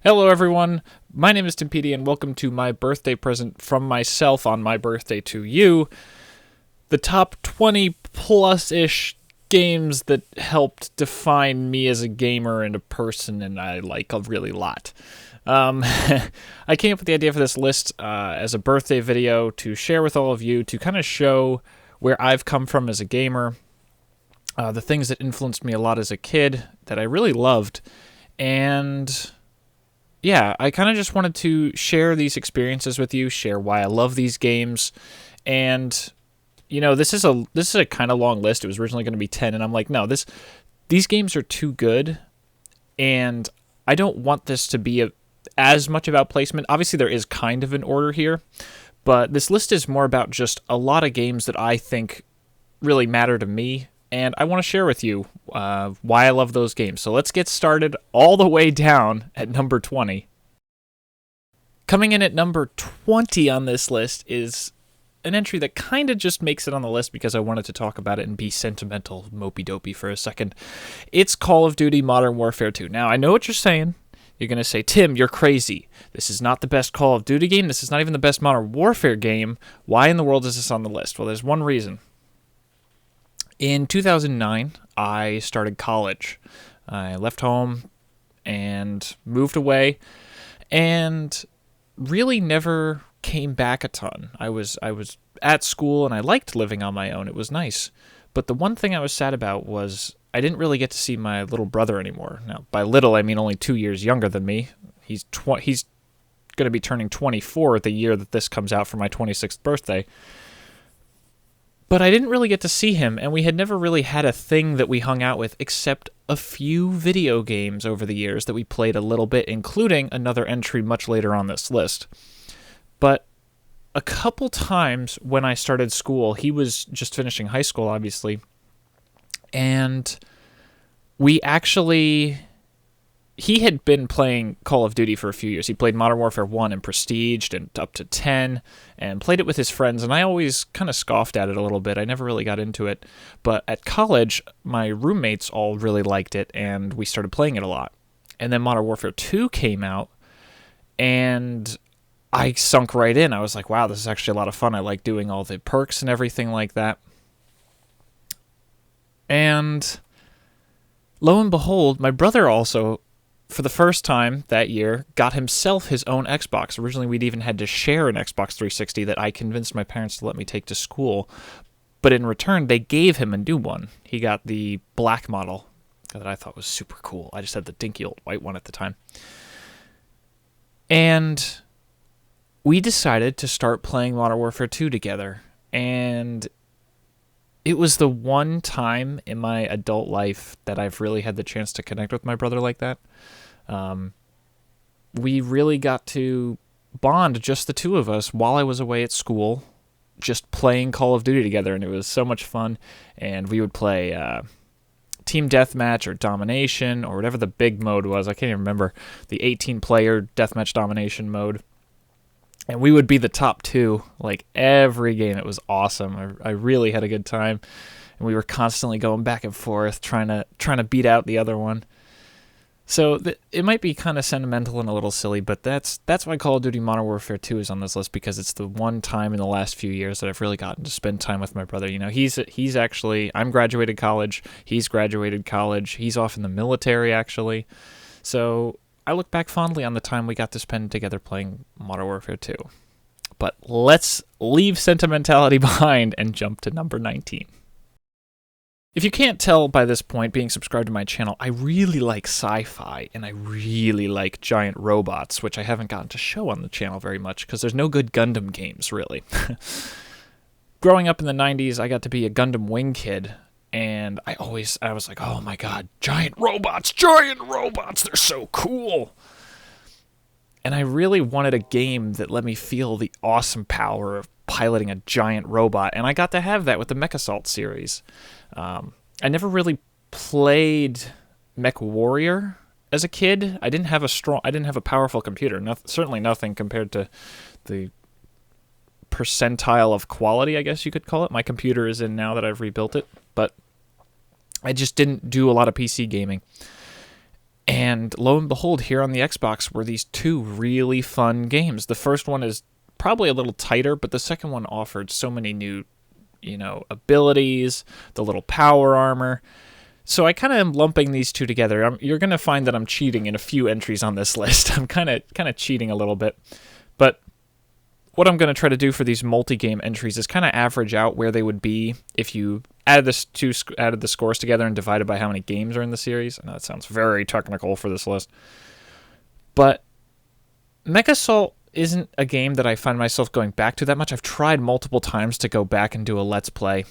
Hello everyone, my name is Timpedia and welcome to my birthday present from myself on my birthday to you. The top 20 plus-ish games that helped define me as a gamer and a person, and I like a really lot. I came up with the idea for this list as a birthday video to share with all of you to kind of show where I've come from as a gamer, the things that influenced me a lot as a kid that I really loved, and yeah, I kind of just wanted to share these experiences with you, share why I love these games, and you know, this is a kind of long list. It was originally going to be 10, and I'm like, no, these games are too good, and I don't want this to be as much about placement. Obviously, there is kind of an order here, but this list is more about just a lot of games that I think really matter to me, and I want to share with you why I love those games. So let's get started all the way down at number 20. Coming in at number 20 on this list is an entry that kind of just makes it on the list because I wanted to talk about it and be sentimental, mopey-dopey for a second. It's Call of Duty Modern Warfare 2. Now, I know what you're saying. You're going to say, Tim, you're crazy. This is not the best Call of Duty game. This is not even the best Modern Warfare game. Why in the world is this on the list? Well, there's one reason. In 2009, I started college. I left home and moved away and really never came back a ton. I was at school and I liked living on my own. It was nice. But the one thing I was sad about was I didn't really get to see my little brother anymore. Now, by little, I mean only 2 years younger than me. He's going to be turning 24 the year that this comes out for my 26th birthday. But I didn't really get to see him, and we had never really had a thing that we hung out with except a few video games over the years that we played a little bit, including another entry much later on this list. But a couple times when I started school, he was just finishing high school, obviously, and he had been playing Call of Duty for a few years. He played Modern Warfare 1 and Prestiged and up to 10 and played it with his friends, and I always kind of scoffed at it a little bit. I never really got into it. But at college, my roommates all really liked it, and we started playing it a lot. And then Modern Warfare 2 came out, and I sunk right in. I was like, wow, this is actually a lot of fun. I like doing all the perks and everything like that. And lo and behold, my brother also, for the first time that year, got himself his own Xbox. Originally, we'd even had to share an Xbox 360 that I convinced my parents to let me take to school. But in return, they gave him a new one. He got the black model that I thought was super cool. I just had the dinky old white one at the time. And we decided to start playing Modern Warfare 2 together. And it was the one time in my adult life that I've really had the chance to connect with my brother like that. We really got to bond, just the two of us, while I was away at school, just playing Call of Duty together, and it was so much fun. And we would play Team Deathmatch or Domination or whatever the big mode was. I can't even remember. The 18-player Deathmatch Domination mode. And we would be the top two, like, every game. It was awesome. I really had a good time. And we were constantly going back and forth, trying to beat out the other one. So it might be kind of sentimental and a little silly, but that's why Call of Duty Modern Warfare 2 is on this list, because it's the one time in the last few years that I've really gotten to spend time with my brother. You know, he's actually, I'm graduated college, he's graduated college, he's off in the military, actually. So I look back fondly on the time we got to spend together playing Modern Warfare 2. But let's leave sentimentality behind and jump to number 19. If you can't tell by this point, being subscribed to my channel, I really like sci-fi, and I really like giant robots, which I haven't gotten to show on the channel very much, because there's no good Gundam games, really. Growing up in the 90s, I got to be a Gundam Wing kid, and I was like, oh my god, giant robots, they're so cool! And I really wanted a game that let me feel the awesome power of piloting a giant robot, and I got to have that with the MechAssault series. I never really played Mech Warrior as a kid. I didn't have a powerful computer. Certainly nothing compared to the percentile of quality, I guess you could call it, my computer is in now that I've rebuilt it. But I just didn't do a lot of PC gaming. And lo and behold, here on the Xbox were these two really fun games. The first one is probably a little tighter, but the second one offered so many new, abilities, the little power armor. So I kind of am lumping these two together. You're going to find that I'm cheating in a few entries on this list. I'm kind of cheating a little bit. But what I'm going to try to do for these multi-game entries is kind of average out where they would be if you added the scores together and divided by how many games are in the series. I know that sounds very technical for this list. But MechAssault isn't a game that I find myself going back to that much. I've tried multiple times to go back and do a Let's Play.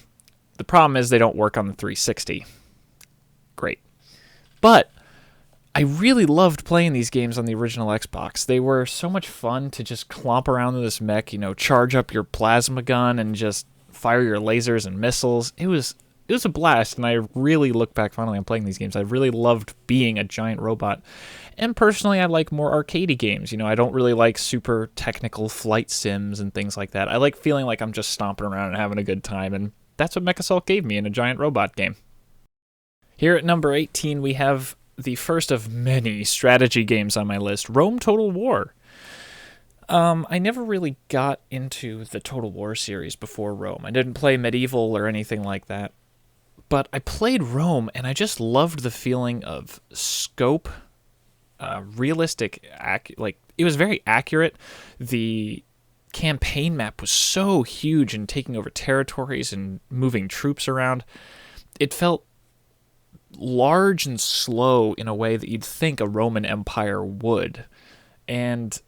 The problem is they don't work on the 360. Great. But I really loved playing these games on the original Xbox. They were so much fun to just clomp around in this mech, charge up your plasma gun and just fire your lasers and missiles. It was a blast, and I really look back fondly on playing these games. I really loved being a giant robot. And personally, I like more arcadey games. I don't really like super technical flight sims and things like that. I like feeling like I'm just stomping around and having a good time, and that's what MechAssault gave me in a giant robot game. Here at number 18, we have the first of many strategy games on my list, Rome Total War. I never really got into the Total War series before Rome. I didn't play Medieval or anything like that. But I played Rome, and I just loved the feeling of scope, realistic, it was very accurate. The campaign map was so huge and taking over territories and moving troops around. It felt large and slow in a way that you'd think a Roman Empire would. And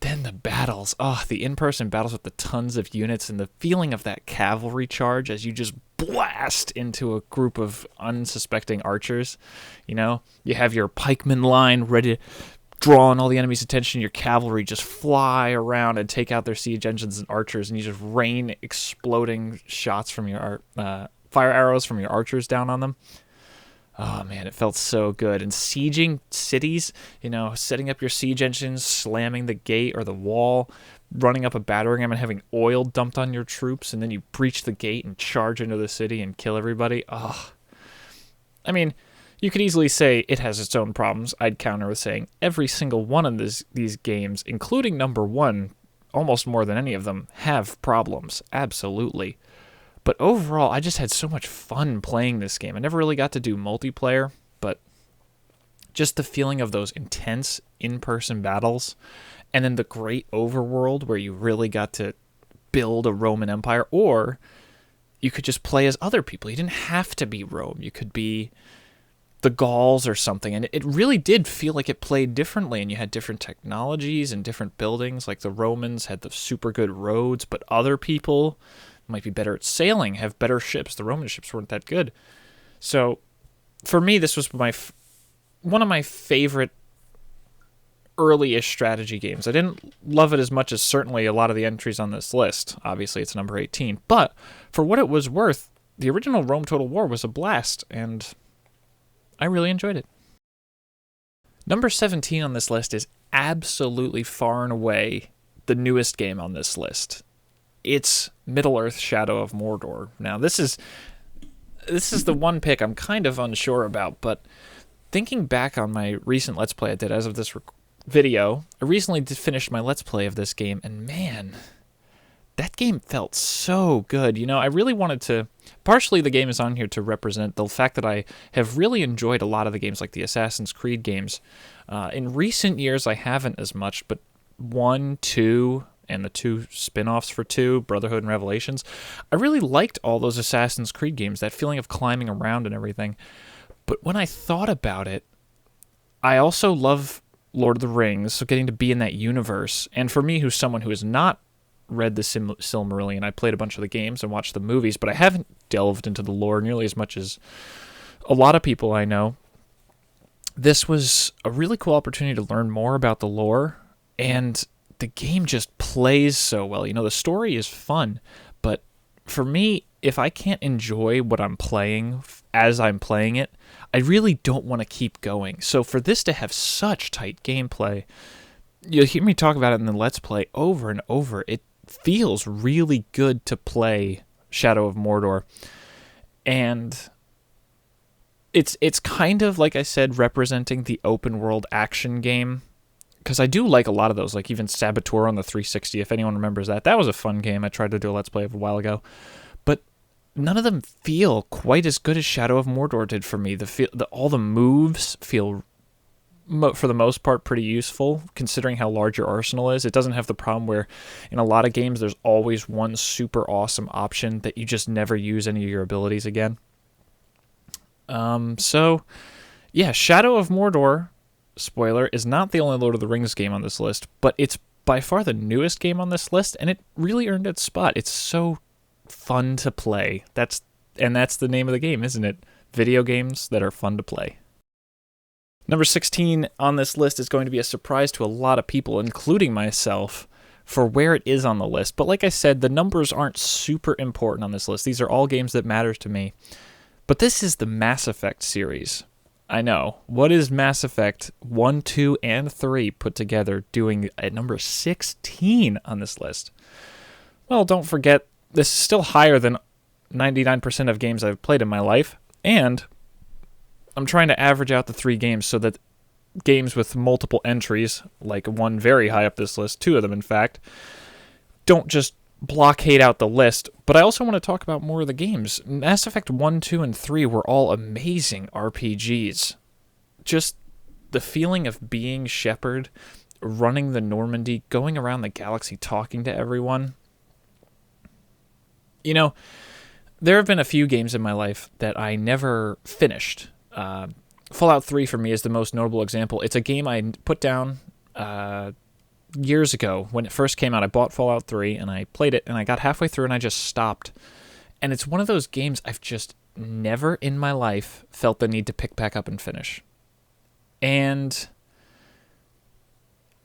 then the battles, the in-person battles with the tons of units and the feeling of that cavalry charge as you just blast into a group of unsuspecting archers. You have your pikeman line ready to draw on all the enemy's attention. Your cavalry just fly around and take out their siege engines and archers, and you just rain exploding shots from your fire arrows from your archers down on them. Oh, man, it felt so good. And sieging cities, setting up your siege engines, slamming the gate or the wall, running up a battering ram and having oil dumped on your troops, and then you breach the gate and charge into the city and kill everybody. Oh. I mean, you could easily say it has its own problems. I'd counter with saying every single one of these games, including number one, almost more than any of them, have problems. Absolutely. But overall, I just had so much fun playing this game. I never really got to do multiplayer, but just the feeling of those intense in-person battles, and then the great overworld where you really got to build a Roman Empire, or you could just play as other people. You didn't have to be Rome. You could be the Gauls or something, and it really did feel like it played differently, and you had different technologies and different buildings. Like the Romans had the super good roads, but other people might be better at sailing, have better ships. The Roman ships weren't that good. So for me, this was one of my favorite early-ish strategy games. I didn't love it as much as certainly a lot of the entries on this list. Obviously, it's number 18. But for what it was worth, the original Rome Total War was a blast, and I really enjoyed it. Number 17 on this list is absolutely far and away the newest game on this list. It's Middle-earth: Shadow of Mordor. Now, this is the one pick I'm kind of unsure about, but thinking back on my recent Let's Play I did as of this video, I recently finished my Let's Play of this game, and man, that game felt so good. I really wanted to... Partially, the game is on here to represent the fact that I have really enjoyed a lot of the games, like the Assassin's Creed games. In recent years, I haven't as much, but 1, 2... and the 2 spin-offs for 2, Brotherhood and Revelations. I really liked all those Assassin's Creed games, that feeling of climbing around and everything. But when I thought about it, I also love Lord of the Rings, so getting to be in that universe. And for me, who's someone who has not read the Silmarillion, I played a bunch of the games and watched the movies, but I haven't delved into the lore nearly as much as a lot of people I know. This was a really cool opportunity to learn more about the lore, and the game just plays so well. The story is fun, but for me, if I can't enjoy what I'm playing as I'm playing it, I really don't want to keep going. So for this to have such tight gameplay, you'll hear me talk about it in the Let's Play over and over. It feels really good to play Shadow of Mordor. And it's kind of, like I said, representing the open world action game, because I do like a lot of those, like even Saboteur on the 360, if anyone remembers that. That was a fun game. I tried to do a Let's Play of a while ago. But none of them feel quite as good as Shadow of Mordor did for me. All the moves feel, for the most part, pretty useful, considering how large your arsenal is. It doesn't have the problem where in a lot of games there's always one super awesome option that you just never use any of your abilities again. So, yeah, Shadow of Mordor, spoiler, is not the only Lord of the Rings game on this list, but it's by far the newest game on this list, and it really earned its spot. It's so fun to play. That's the name of the game, isn't it? Video games that are fun to play. Number 16 on this list is going to be a surprise to a lot of people, including myself, for where it is on the list. But like I said, the numbers aren't super important on this list. These are all games that matter to me. But this is the Mass Effect series. I know. What is Mass Effect 1, 2, and 3 put together doing at number 16 on this list? Well, don't forget, this is still higher than 99% of games I've played in my life, and I'm trying to average out the 3 games so that games with multiple entries, like one very high up this list, 2 of them in fact, don't just blockade out the list. But I also want to talk about more of the games. Mass Effect 1, 2, and 3 were all amazing RPGs. Just the feeling of being Shepard, running the Normandy, going around the galaxy talking to everyone. You know, there have been a few games in my life that I never finished. Fallout 3 for me is the most notable example. It's a game I put down years ago when it first came out. I bought Fallout 3 and I played it, and I got halfway through and I just stopped. And it's one of those games I've just never in my life felt the need to pick back up and finish. And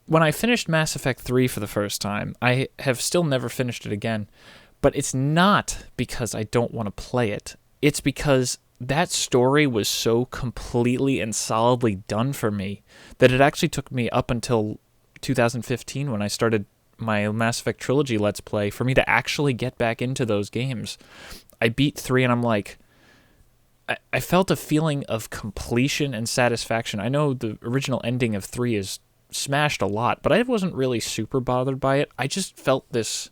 when I finished Mass Effect 3 for the first time, I have still never finished it again. But it's not because I don't want to play it. It's because that story was so completely and solidly done for me that it actually took me up until 2015 when I started my Mass Effect Trilogy Let's Play for me to actually get back into those games. I beat 3 and I'm like, I felt a feeling of completion and satisfaction. I know the original ending of 3 is smashed a lot, but I wasn't really super bothered by it. I just felt this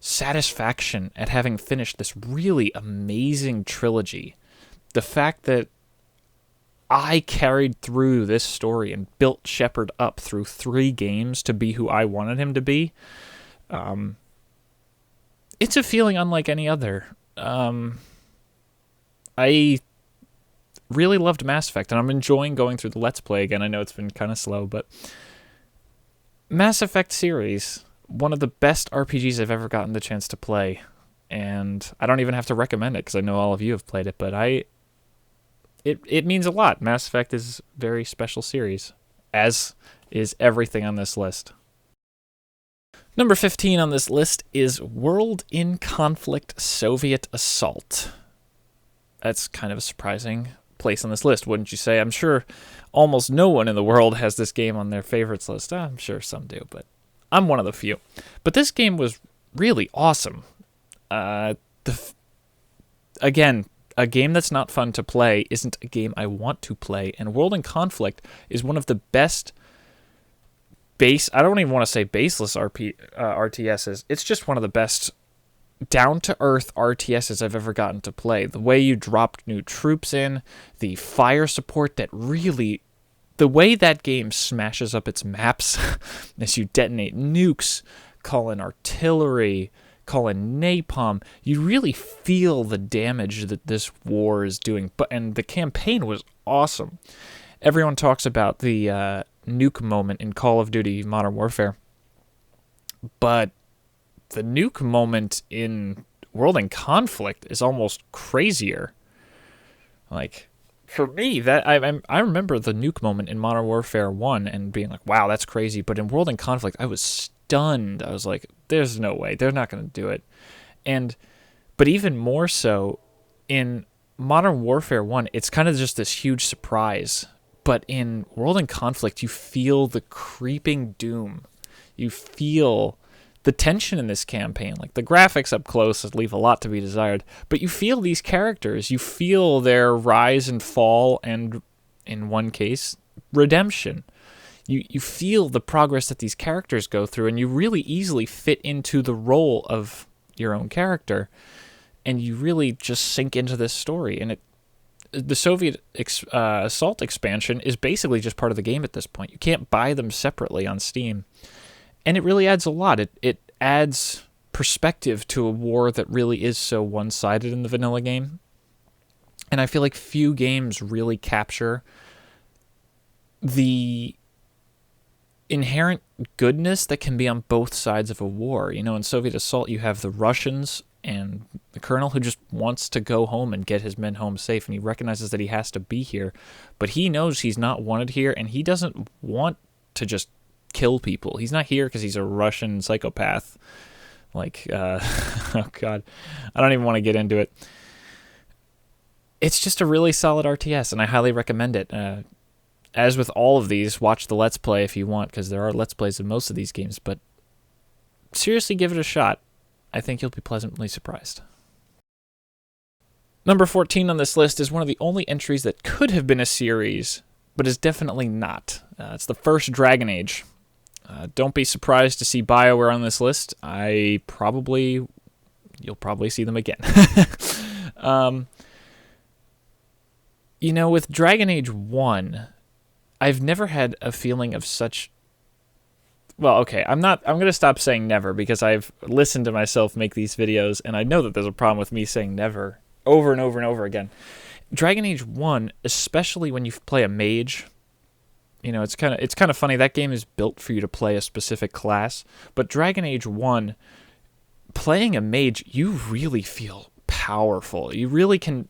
satisfaction at having finished this really amazing trilogy. The fact that I carried through this story and built Shepard up through 3 games to be who I wanted him to be, it's a feeling unlike any other. I really loved Mass Effect, and I'm enjoying going through the Let's Play again. I know it's been kind of slow, but Mass Effect series, one of the best RPGs I've ever gotten the chance to play, and I don't even have to recommend it because I know all of you have played it, but it means a lot. Mass Effect is a very special series, as is everything on this list. Number 15 on this list is World in Conflict Soviet Assault. That's kind of a surprising place on this list, wouldn't you say? I'm sure almost no one in the world has this game on their favorites list. I'm sure some do, but I'm one of the few. But this game was really awesome. Again, a game that's not fun to play isn't a game I want to play, and World in Conflict is one of the best I don't even want to say baseless RTSs. It's just one of the best down-to-earth RTSs I've ever gotten to play. The way you dropped new troops in, the fire support that really... The way that game smashes up its maps as you detonate nukes, call in artillery, call in napalm, you really feel the damage that this war is doing. And the campaign was awesome. Everyone talks about the nuke moment in Call of Duty Modern Warfare, but the nuke moment in World in Conflict is almost crazier. Like, for me, that I remember the nuke moment in Modern Warfare 1 and being like, wow, that's crazy. But in World in Conflict, I was stunned. I was like, there's no way. They're not going to do it. But even more so, in Modern Warfare 1, it's kind of just this huge surprise. But in World in Conflict, you feel the creeping doom. You feel the tension in this campaign, like the graphics up close leave a lot to be desired, but you feel these characters, you feel their rise and fall, and in one case, redemption. You feel the progress that these characters go through, and you really easily fit into the role of your own character, and you really just sink into this story. And the Soviet Assault expansion is basically just part of the game at this point. You can't buy them separately on Steam. And it really adds a lot. It adds perspective to a war that really is so one-sided in the vanilla game. And I feel like few games really capture the inherent goodness that can be on both sides of a war. You know, in Soviet Assault, you have the Russians and the colonel who just wants to go home and get his men home safe, and he recognizes that he has to be here, but he knows he's not wanted here, and he doesn't want to just kill people. He's not here because he's a Russian psychopath. Like, oh God, I don't even want to get into it. It's just a really solid RTS, and I highly recommend it. As with all of these, watch the Let's Play if you want, because there are Let's Plays of most of these games, but seriously give it a shot. I think you'll be pleasantly surprised. Number 14 on this list is one of the only entries that could have been a series, but is definitely not. It's the first Dragon Age. Don't be surprised to see BioWare on this list. You'll probably see them again. You know, with Dragon Age 1, I've never had a feeling of such... Well, okay, I'm going to stop saying never, because I've listened to myself make these videos, and I know that there's a problem with me saying never over and over and over again. Dragon Age 1, especially when you play a mage, you know, it's kind of funny. That game is built for you to play a specific class, but Dragon Age 1, playing a mage, you really feel powerful. You really can,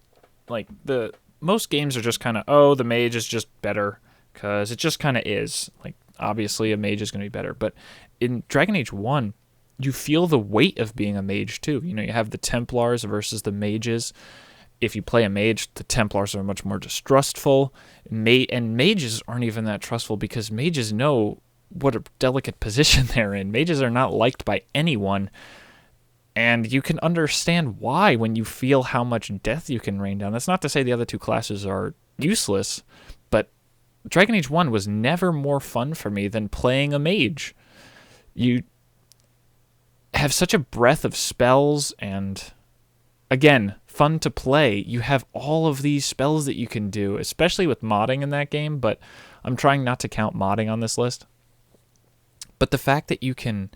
like, most games are just kind of, oh, the mage is just better, because it just kind of is. Like, obviously, a mage is going to be better. But in Dragon Age 1, you feel the weight of being a mage, too. You know, you have the Templars versus the mages. If you play a mage, the Templars are much more distrustful. And mages aren't even that trustful, because mages know what a delicate position they're in. Mages are not liked by anyone. And you can understand why when you feel how much death you can rain down. That's not to say the other two classes are useless, but Dragon Age 1 was never more fun for me than playing a mage. You have such a breadth of spells, and again, fun to play. You have all of these spells that you can do, especially with modding in that game, but I'm trying not to count modding on this list. But the fact that you can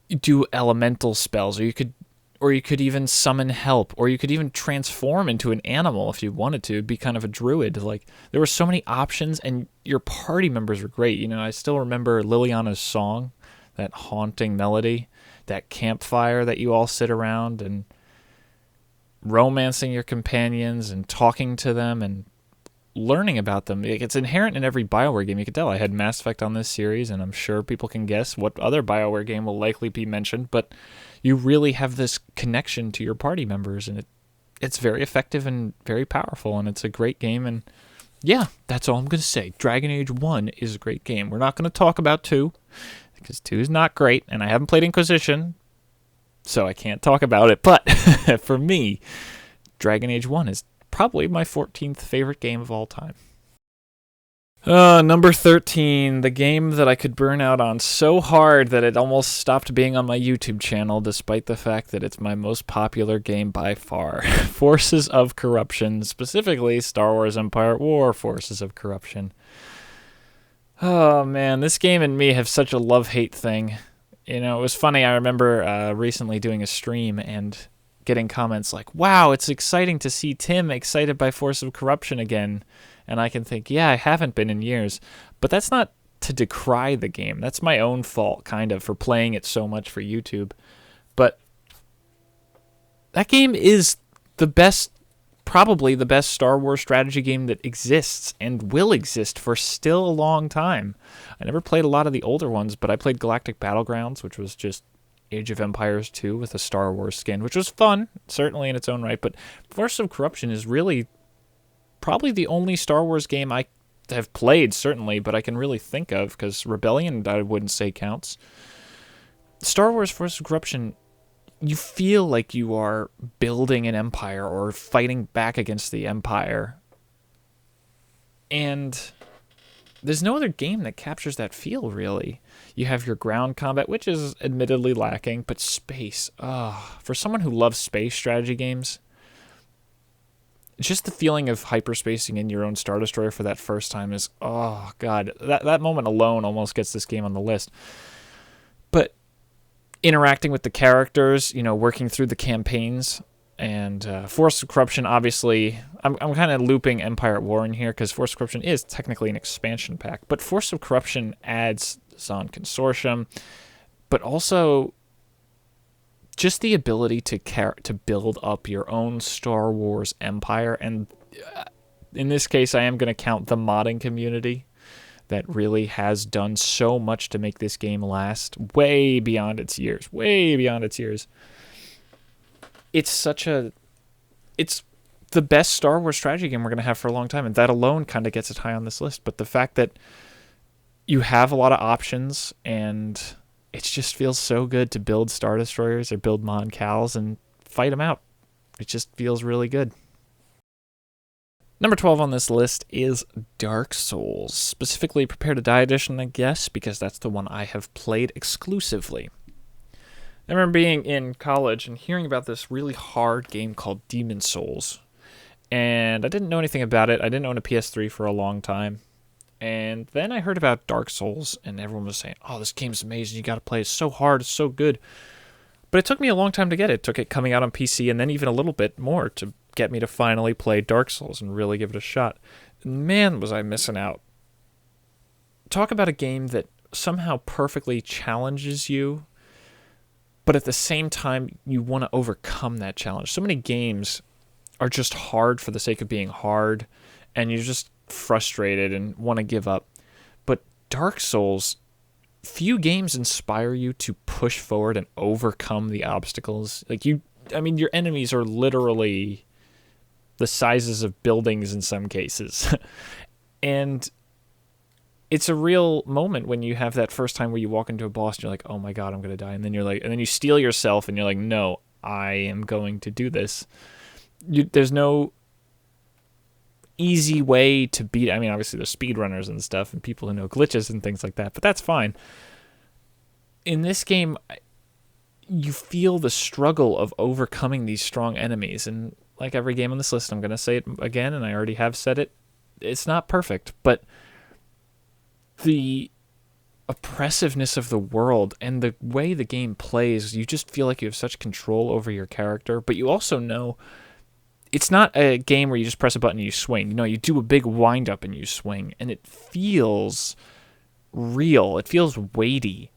do elemental spells, or you could even summon help, or you could even transform into an animal if you wanted to, be kind of a druid. Like, there were so many options, and your party members were great. You know, I still remember Liliana's song, that haunting melody, that campfire that you all sit around and romancing your companions and talking to them and learning about them. It's inherent in every BioWare game. You can tell I had Mass Effect on this series, and I'm sure people can guess what other BioWare game will likely be mentioned, but you really have this connection to your party members, and it's very effective and very powerful, and it's a great game. And yeah, that's all I'm going to say. Dragon Age 1 is a great game. We're not going to talk about 2, because 2 is not great, and I haven't played Inquisition, so I can't talk about it. But for me, Dragon Age 1 is probably my 14th favorite game of all time. Number 13, the game that I could burn out on so hard that it almost stopped being on my YouTube channel, despite the fact that it's my most popular game by far. Forces of Corruption, specifically Star Wars Empire at War, Forces of Corruption. Oh man, this game and me have such a love-hate thing. You know, it was funny, I remember recently doing a stream and getting comments like, wow, it's exciting to see Tim excited by Force of Corruption again. And I can think, yeah, I haven't been in years. But that's not to decry the game. That's my own fault, kind of, for playing it so much for YouTube. But that game is the best, probably the best Star Wars strategy game that exists and will exist for still a long time. I never played a lot of the older ones, but I played Galactic Battlegrounds, which was just Age of Empires 2 with a Star Wars skin, which was fun, certainly in its own right. But Force of Corruption is really probably the only Star Wars game I have played, certainly, but I can really think of, because Rebellion, I wouldn't say counts. Star Wars Force of Corruption, you feel like you are building an empire or fighting back against the empire. And there's no other game that captures that feel, really. You have your ground combat, which is admittedly lacking, but space. For someone who loves space strategy games, just the feeling of hyperspacing in your own Star Destroyer for that first time is, oh, God. That moment alone almost gets this game on the list. But interacting with the characters, working through the campaigns, and Force of Corruption, obviously, I'm kind of looping Empire at War in here because Force of Corruption is technically an expansion pack, but Force of Corruption adds Zon Consortium, but also just the ability to build up your own Star Wars empire, and in this case, I am going to count the modding community that really has done so much to make this game last way beyond its years. It's the best Star Wars strategy game we're going to have for a long time, and that alone kind of gets it high on this list. But the fact that you have a lot of options, and it just feels so good to build Star Destroyers or build Mon Cals and fight them out. It just feels really good. Number 12 on this list is Dark Souls, specifically Prepare to Die Edition, I guess, because that's the one I have played exclusively. I remember being in college and hearing about this really hard game called Demon Souls, and I didn't know anything about it. I didn't own a PS3 for a long time, and then I heard about Dark Souls, and everyone was saying, oh, this game's amazing, you gotta play it, it's so hard, it's so good. But it took me a long time to get it. It took it coming out on PC and then even a little bit more to get me to finally play Dark Souls and really give it a shot. Man, was I missing out. Talk about a game that somehow perfectly challenges you, but at the same time, you want to overcome that challenge. So many games are just hard for the sake of being hard, and you're just frustrated and want to give up. But Dark Souls, few games inspire you to push forward and overcome the obstacles. Your enemies are literally the sizes of buildings in some cases. And it's a real moment when you have that first time where you walk into a boss and you're like, oh my God, I'm going to die. And then you steel yourself and you're like, no, I am going to do this. There's no easy way to beat. I mean, obviously there's speedrunners and stuff and people who know glitches and things like that, but that's fine. In this game, you feel the struggle of overcoming these strong enemies. And like every game on this list, I'm going to say it again, and I already have said it. It's not perfect, but the oppressiveness of the world and the way the game plays, you just feel like you have such control over your character, but you also know it's not a game where you just press a button and you swing. You do a big wind-up and you swing, and it feels real. It feels weighty,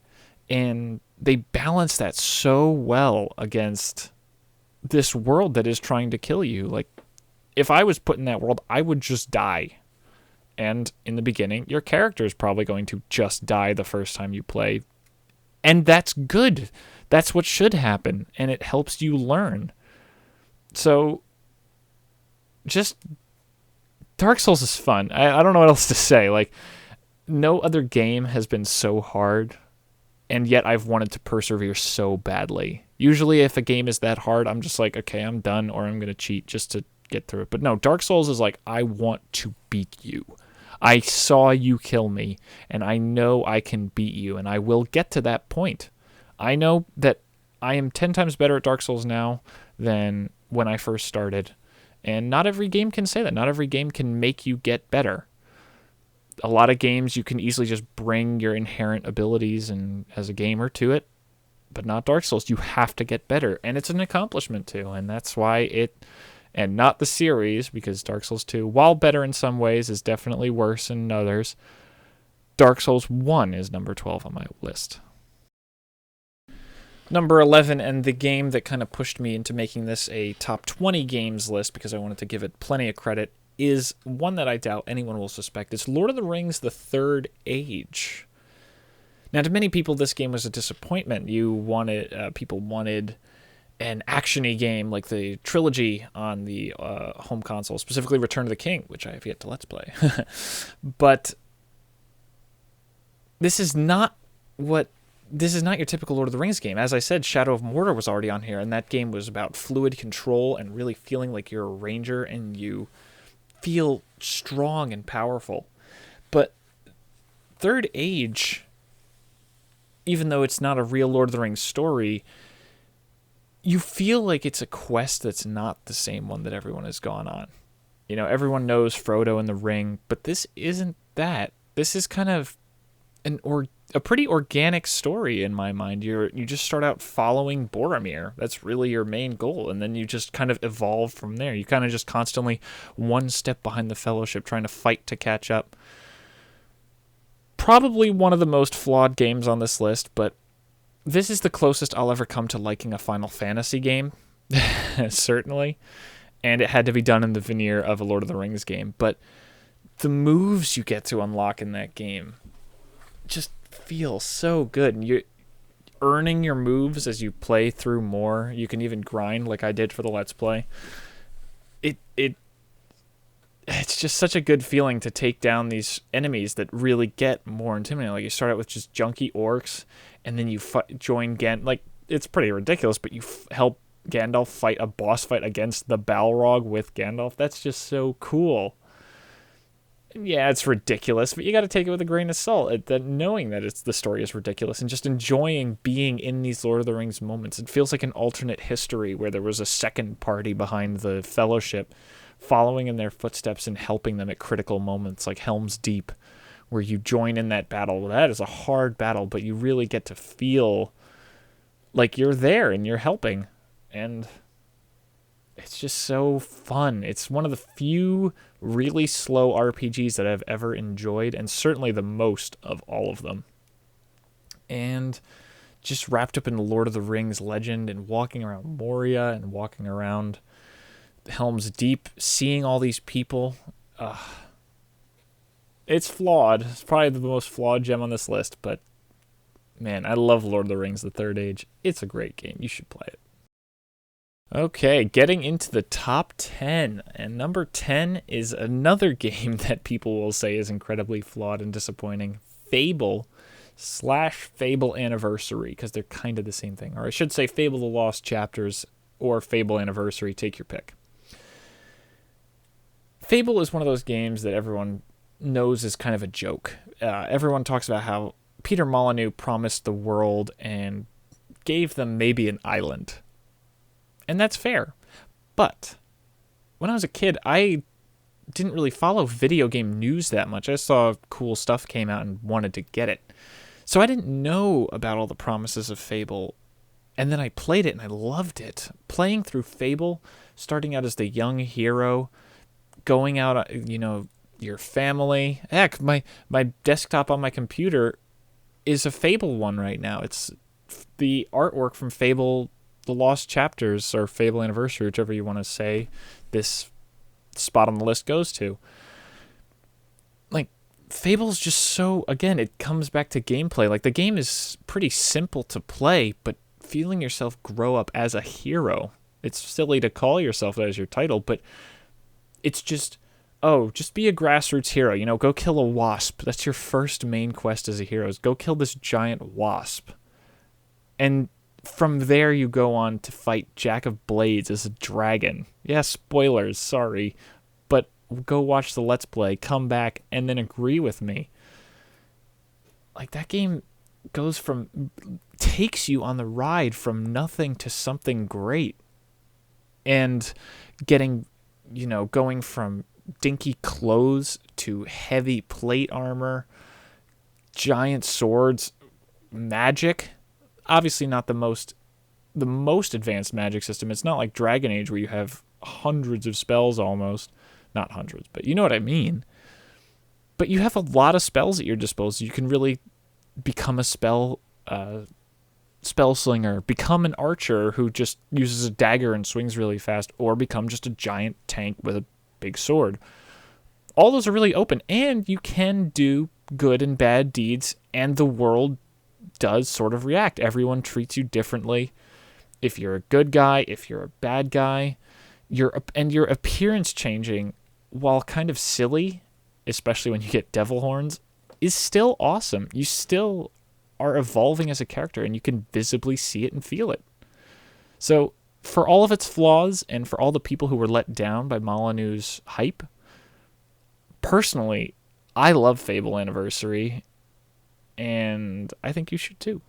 and they balance that so well against this world that is trying to kill you. Like, if I was put in that world, I would just die. And in the beginning, your character is probably going to just die the first time you play. And that's good. That's what should happen. And it helps you learn. So, just Dark Souls is fun. I don't know what else to say. Like, no other game has been so hard, and yet I've wanted to persevere so badly. Usually if a game is that hard, I'm just like, okay, I'm done, or I'm going to cheat just to get through it. But no, Dark Souls is like, I want to beat you. I saw you kill me, and I know I can beat you, and I will get to that point. I know that I am 10 times better at Dark Souls now than when I first started. And not every game can say that. Not every game can make you get better. A lot of games you can easily just bring your inherent abilities and as a gamer to it, but not Dark Souls. You have to get better, and it's an accomplishment too, and that's why and not the series, because Dark Souls 2, while better in some ways, is definitely worse in others. Dark Souls 1 is number 12 on my list. Number 11, and the game that kind of pushed me into making this a top 20 games list because I wanted to give it plenty of credit, is one that I doubt anyone will suspect. It's Lord of the Rings: The Third Age. Now, to many people, this game was a disappointment. People wanted an action-y game like the trilogy on the home console, specifically Return of the King, which I have yet to Let's Play. But this is not what this is not your typical Lord of the Rings game. As I said, Shadow of Mordor was already on here, and that game was about fluid control and really feeling like you're a ranger and you feel strong and powerful. But Third Age, even though it's not a real Lord of the Rings story, you feel like it's a quest that's not the same one that everyone has gone on. You know, everyone knows Frodo and the Ring, but this isn't that. This is kind of a pretty organic story in my mind. You just start out following Boromir. That's really your main goal, and then you just kind of evolve from there. You kind of just constantly one step behind the Fellowship, trying to fight to catch up. Probably one of the most flawed games on this list, but this is the closest I'll ever come to liking a Final Fantasy game, certainly. And it had to be done in the veneer of a Lord of the Rings game. But the moves you get to unlock in that game just feel so good. And you're earning your moves as you play through more. You can even grind like I did for the Let's Play. It's just such a good feeling to take down these enemies that really get more intimidating. Like, you start out with just junky orcs, and then you join Gandalf. Like, it's pretty ridiculous, but you help Gandalf fight a boss fight against the Balrog with Gandalf. That's just so cool. Yeah, it's ridiculous, but you got to take it with a grain of salt. Knowing that the story is ridiculous and just enjoying being in these Lord of the Rings moments. It feels like an alternate history where there was a second party behind the Fellowship, following in their footsteps and helping them at critical moments, like Helm's Deep, where you join in that battle. Well, that is a hard battle, but you really get to feel like you're there and you're helping. And it's just so fun. It's one of the few really slow RPGs that I've ever enjoyed, and certainly the most of all of them. And just wrapped up in the Lord of the Rings legend and walking around Moria and walking around Helm's Deep, seeing all these people. It's flawed. It's probably the most flawed gem on this list, but man, I love Lord of the Rings, The Third Age. It's a great game. You should play it. Okay, getting into the top 10. And number 10 is another game that people will say is incredibly flawed and disappointing. Fable / Fable Anniversary, because they're kind of the same thing. Or I should say Fable The Lost Chapters or Fable Anniversary. Take your pick. Fable is one of those games that everyone knows is kind of a joke. Everyone talks about how Peter Molyneux promised the world and gave them maybe an island. And that's fair. But when I was a kid, I didn't really follow video game news that much. I saw cool stuff came out and wanted to get it. So I didn't know about all the promises of Fable. And then I played it and I loved it. Playing through Fable, starting out as the young hero, going out, your family. Heck, my desktop on my computer is a Fable one right now. It's the artwork from Fable The Lost Chapters, or Fable Anniversary, whichever you want to say this spot on the list goes to. Like, Fable's just so, again, it comes back to gameplay. Like, the game is pretty simple to play, but feeling yourself grow up as a hero. It's silly to call yourself that as your title, but it's just, just be a grassroots hero. Go kill a wasp. That's your first main quest as a hero, is go kill this giant wasp. And from there, you go on to fight Jack of Blades as a dragon. Yeah, spoilers, sorry. But go watch the Let's Play, come back, and then agree with me. Like, that game takes you on the ride from nothing to something great. And going from dinky clothes to heavy plate armor, giant swords, magic. Obviously not the most advanced magic system. It's not like Dragon Age where you have hundreds of spells almost. Not hundreds, but you know what I mean. But you have a lot of spells at your disposal. You can really become a spell slinger, become an archer who just uses a dagger and swings really fast, or become just a giant tank with a big sword. All those are really open, and you can do good and bad deeds, and the world does sort of react. Everyone treats you differently. If you're a good guy, if you're a bad guy, your appearance changing, while kind of silly, especially when you get devil horns, is still awesome. You still are evolving as a character, and you can visibly see it and feel it. So, for all of its flaws, and for all the people who were let down by Molyneux's hype, personally, I love Fable Anniversary, and I think you should too.